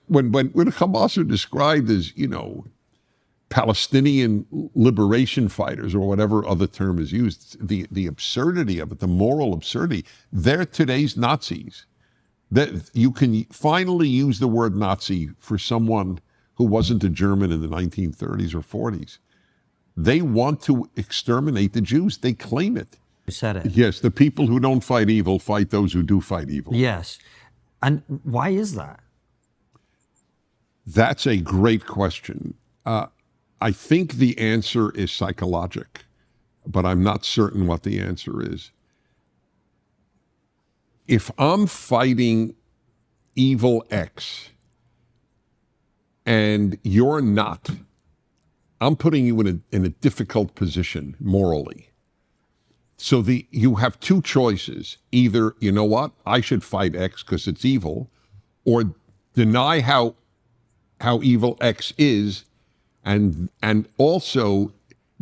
when Hamas are described as, Palestinian liberation fighters or whatever other term is used, the absurdity of it, the moral absurdity, they're today's Nazis. That you can finally use the word Nazi for someone who wasn't a German in the 1930s or 40s. They want to exterminate the Jews. They claim it. You said it. Yes, the people who don't fight evil fight those who do fight evil. Yes. And why is that? That's a great question. I think the answer is psychologic, but I'm not certain what the answer is. If I'm fighting evil X and you're not, I'm putting you in a difficult position morally. So you have two choices. Either, you know what, I should fight X because it's evil, or deny how evil X is and also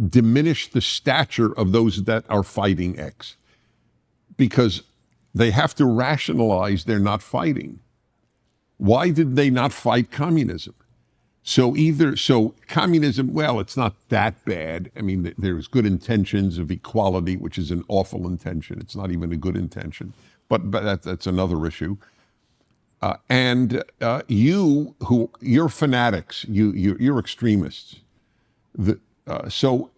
diminish the stature of those that are fighting X. Because they have to rationalize they're not fighting. Why did they not fight communism? So communism, well, it's not that bad. I mean, there's good intentions of equality, which is an awful intention. It's not even a good intention, but that's another issue. You're fanatics. You're extremists. So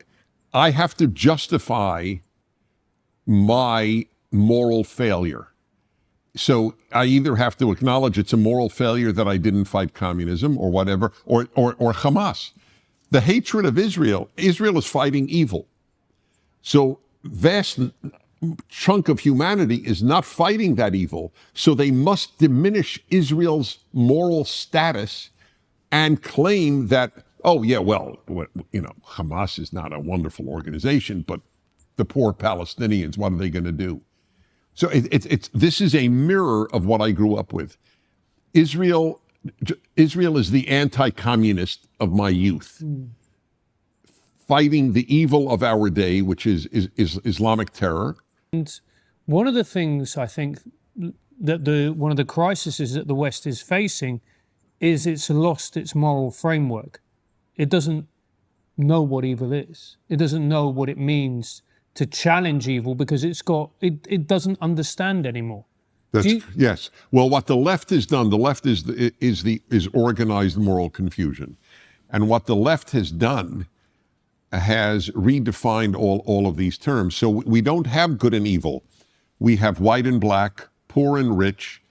I have to justify my moral failure. So I either have to acknowledge it's a moral failure that I didn't fight communism or whatever, or Hamas. The hatred of Israel is fighting evil. So vast chunk of humanity is not fighting that evil. So they must diminish Israel's moral status and claim that, oh yeah, well, Hamas is not a wonderful organization, but the poor Palestinians, what are they going to do? So this is a mirror of what I grew up with. Israel is the anti-communist of my youth, fighting the evil of our day, which is Islamic terror. And one of the things I think that one of the crises that the West is facing is it's lost its moral framework. It doesn't know what evil is. It doesn't know what it means to challenge evil because it doesn't understand anymore. Yes. Well, what the left has done, the left is organized moral confusion, and what the left has done has redefined all of these terms. So we don't have good and evil. We have white and black, poor and rich,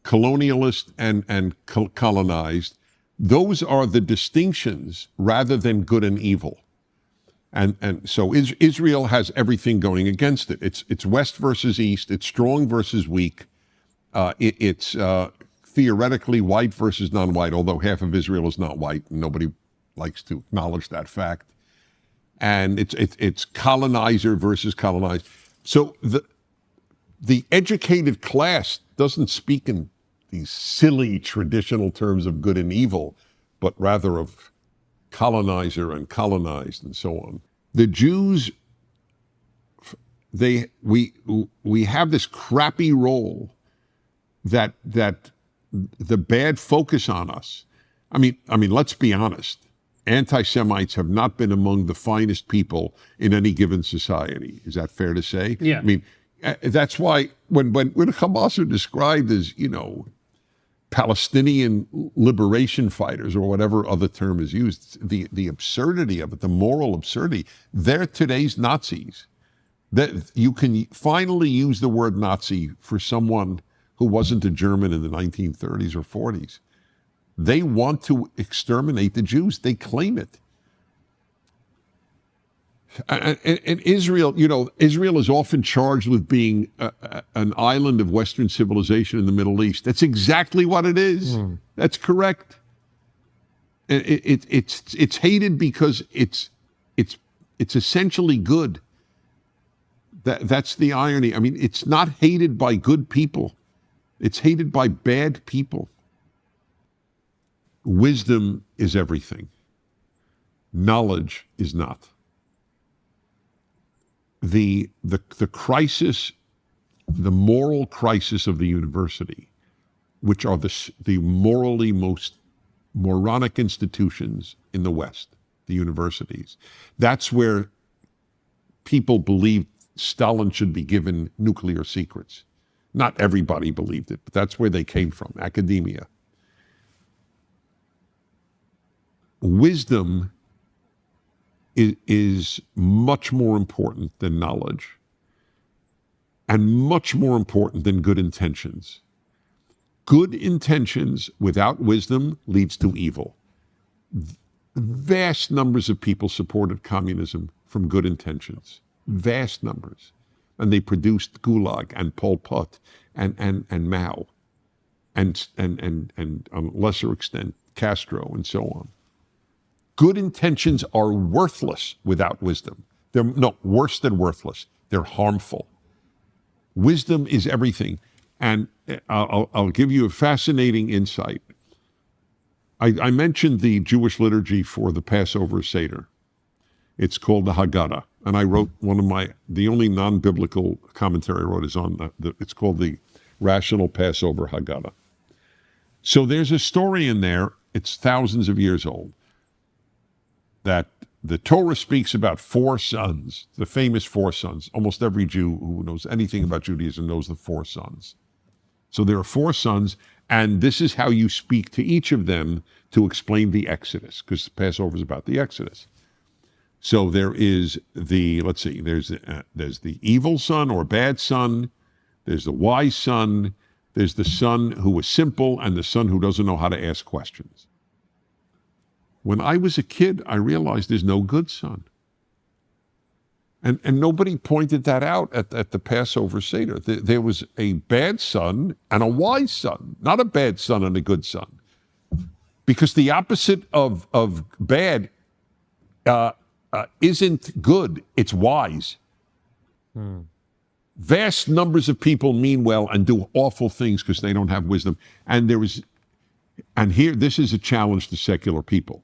colonialist and colonized. Those are the distinctions rather than good and evil. And so Israel has everything going against it. It's West versus East. It's strong versus weak. It's theoretically white versus non-white, although half of Israel is not white. And nobody likes to acknowledge that fact. And it's colonizer versus colonized. So the educated class doesn't speak in these silly traditional terms of good and evil, but rather of colonizer and colonized and so on. The Jews, we have this crappy role that the bad focus on us. I mean, let's be honest. Anti-Semites have not been among the finest people in any given society. Is that fair to say? Yeah. I mean, that's why when Hamas are described as, Palestinian liberation fighters or whatever other term is used, the absurdity of it, the moral absurdity, they're today's Nazis. That you can finally use the word Nazi for someone who wasn't a German in the 1930s or 40s. They want to exterminate the Jews. They claim it. And Israel, Israel is often charged with being an island of Western civilization in the Middle East. That's exactly what it is. That's correct. It's hated because it's essentially good. That's the irony. I mean, it's not hated by good people. It's hated by bad people. Wisdom is everything. Knowledge is not. The crisis, the moral crisis of the university, which are the morally most moronic institutions in the West, the universities. That's where people believed Stalin should be given nuclear secrets. Not everybody believed it, but that's where they came from, academia. Wisdom is much more important than knowledge and much more important than good intentions. Good intentions without wisdom leads to evil. Vast numbers of people supported communism from good intentions. Vast numbers. And they produced Gulag and Pol Pot and Mao and on a lesser extent Castro and so on. Good intentions are worthless without wisdom. They're worse than worthless. They're harmful. Wisdom is everything. And I'll give you a fascinating insight. I mentioned the Jewish liturgy for the Passover Seder. It's called the Haggadah. And I wrote the only non-biblical commentary I wrote is on it's called the Rational Passover Haggadah. So there's a story in there, it's thousands of years old, that the Torah speaks about 4 sons, the famous 4 sons. Almost every Jew who knows anything about Judaism knows the 4 sons. So there are 4 sons, and this is how you speak to each of them to explain the Exodus, because Passover is about the Exodus. So there is there's the evil son or bad son, there's the wise son, there's the son who is simple, and the son who doesn't know how to ask questions. When I was a kid, I realized there's no good son. And nobody pointed that out at the Passover Seder. There was a bad son and a wise son, not a bad son and a good son. Because the opposite of bad isn't good, it's wise. Vast numbers of people mean well and do awful things because they don't have wisdom. And here, this is a challenge to secular people.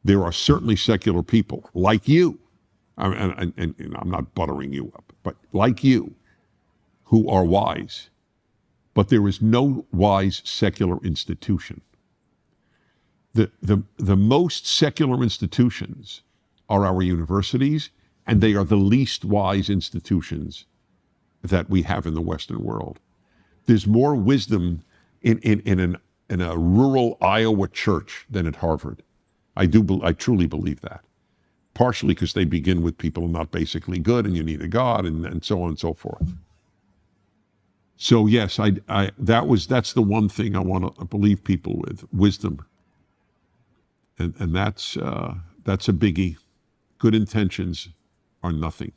There are certainly secular people like you, and I'm not buttering you up, but like you, who are wise. But there is no wise secular institution. The most secular institutions are our universities, and they are the least wise institutions that we have in the Western world. There's more wisdom in a rural Iowa church than at Harvard. I truly believe that. Partially because they begin with people not basically good, and you need a God, and so on and so forth. So yes, that's the one thing I want to believe people with, wisdom, and that's a biggie. Good intentions are nothing.